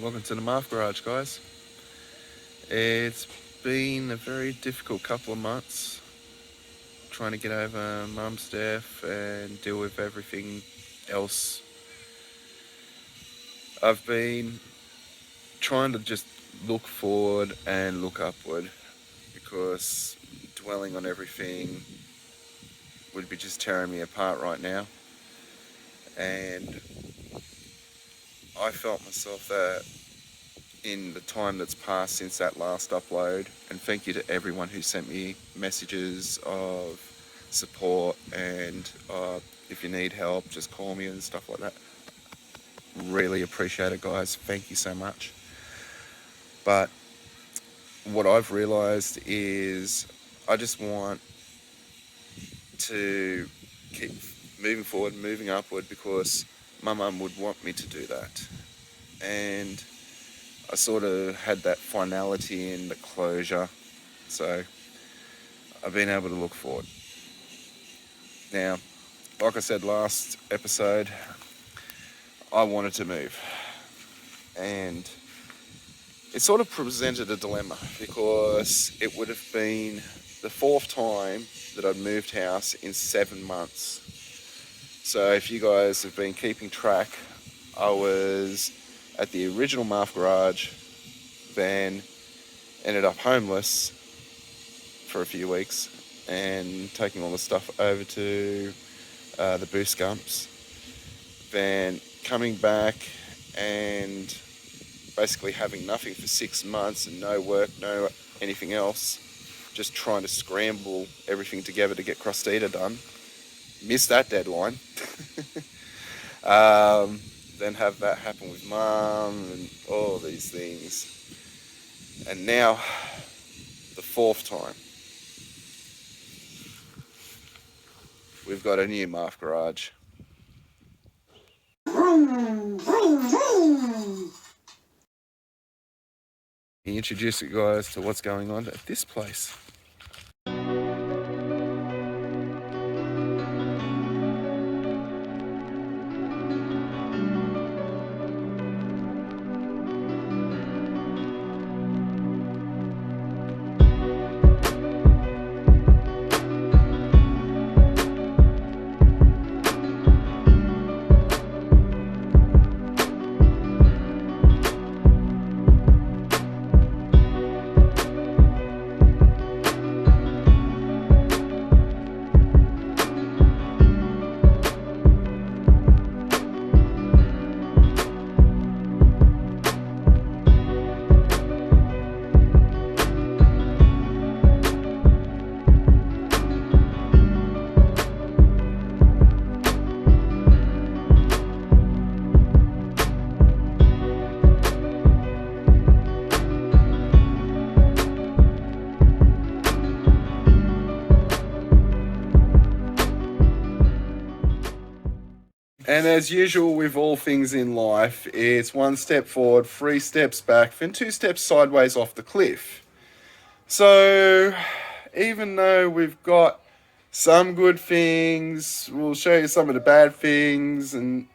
Welcome to the Maf Garage, guys. It's been a very difficult couple of months trying to get over Mum's death and deal with everything else. I've been trying to just look forward and look upward because dwelling on everything would be just tearing me apart right now. And I felt myself that in the time that's passed since that last upload, and thank you to everyone who sent me messages of support and if you need help, just call me and stuff like that. Really appreciate it, guys. Thank you so much. But what I've realized is I just want to keep moving forward, moving upward, because my mum would want me to do that. And I sort of had that finality in the closure. So I've been able to look forward. Now, like I said last episode, I wanted to move. And it sort of presented a dilemma because it would have been the fourth time that I'd moved house in 7 months. So if you guys have been keeping track, I was at the original Maf Garage, then ended up homeless for a few weeks and taking all the stuff over to the Boost Gumps, then coming back and basically having nothing for 6 months and no work, no anything else, just trying to scramble everything together to get Crostita done. Missed that deadline. Then have that happen with Mum and all these things. And now, the fourth time, we've got a new Maf Garage. Introduce you guys to what's going on at this place. And as usual with all things in life, it's 1 step forward, 3 steps back, then 2 steps sideways off the cliff. So even though we've got some good things, we'll show you some of the bad things, and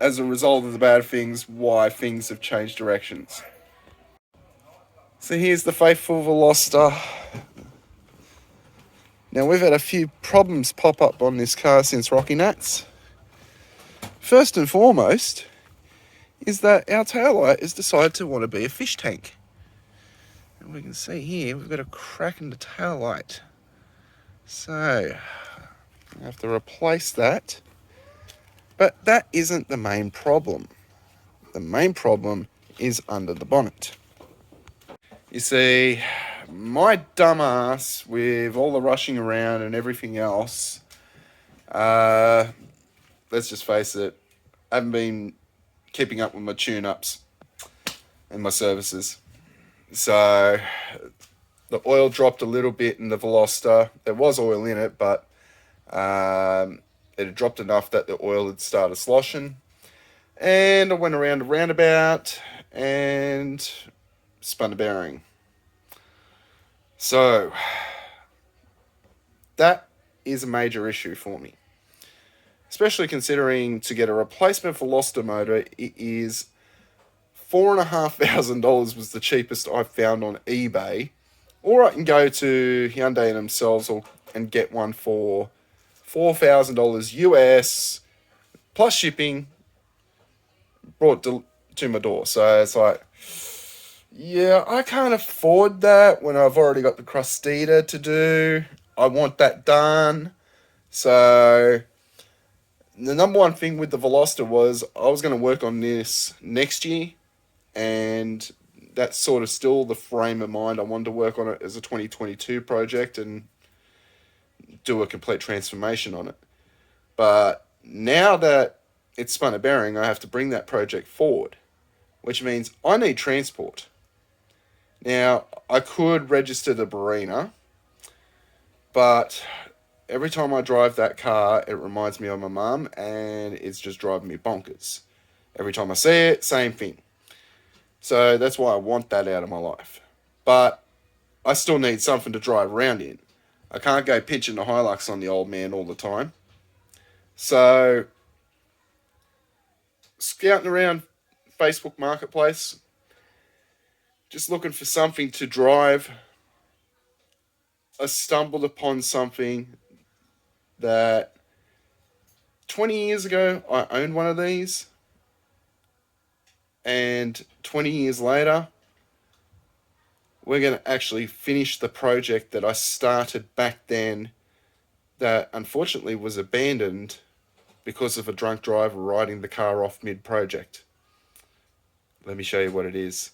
as a result of the bad things, why things have changed directions. So here's the faithful Veloster. Now we've had a few problems pop up on this car since Rocky Nats. First and foremost is that our taillight has decided to want to be a fish tank. And we can see here we've got a crack in the taillight. So I have to replace that. But that isn't the main problem. The main problem is under the bonnet. You see, my dumbass, with all the rushing around and everything else, let's just face it, I haven't been keeping up with my tune-ups and my services. So the oil dropped a little bit in the Veloster. There was oil in it, but it had dropped enough that the oil had started sloshing. And I went around a roundabout and spun a bearing. So that is a major issue for me. Especially considering to get a replacement Veloster motor, it is $4,500 was the cheapest I found on eBay, or I can go to Hyundai themselves and get one for $4,000 US plus shipping, brought to my door. So it's like, yeah, I can't afford that when I've already got the Crustita to do. I want that done. So the number one thing with the Veloster was I was going to work on this next year, and that's sort of still the frame of mind. I wanted to work on it as a 2022 project and do a complete transformation on it. But now that it's spun a bearing, I have to bring that project forward, which means I need transport. Now, I could register the Barina, but every time I drive that car, it reminds me of my mum, and it's just driving me bonkers. Every time I see it, same thing. So that's why I want that out of my life. But I still need something to drive around in. I can't go pitching the Hilux on the old man all the time. So, scouting around Facebook Marketplace, just looking for something to drive. I stumbled upon something that 20 years ago I owned one of these, and 20 years later we're going to actually finish the project that I started back then that unfortunately was abandoned because of a drunk driver riding the car off mid-project. Let me show you what it is.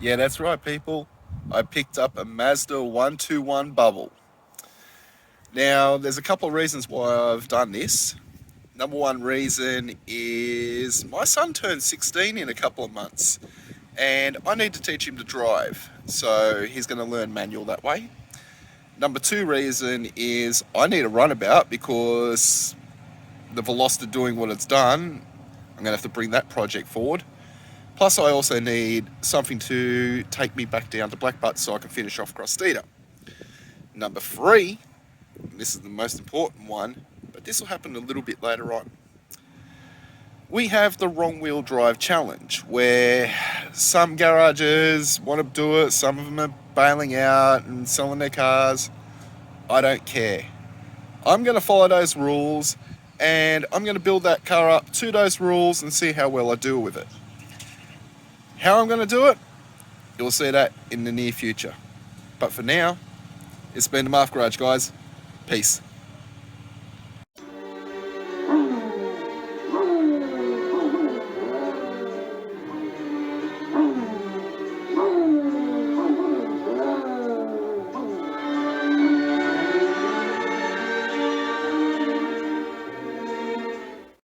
Yeah, that's right, people. I picked up a Mazda 121 Bubble. Now, there's a couple of reasons why I've done this. Number one reason is my son turns 16 in a couple of months, and I need to teach him to drive, so he's going to learn manual that way. Number two reason is I need a runabout because the Veloster doing what it's done, I'm going to have to bring that project forward. Plus, I also need something to take me back down to Blackbutt so I can finish off Crustita. Number three, and this is the most important one, but this will happen a little bit later on. We have the wrong wheel drive challenge, where some garages want to do it, some of them are bailing out and selling their cars. I don't care. I'm going to follow those rules, and I'm going to build that car up to those rules and see how well I do with it. How I'm going to do it, you'll see that in the near future. But for now, it's been the Maf Garage, guys. Peace.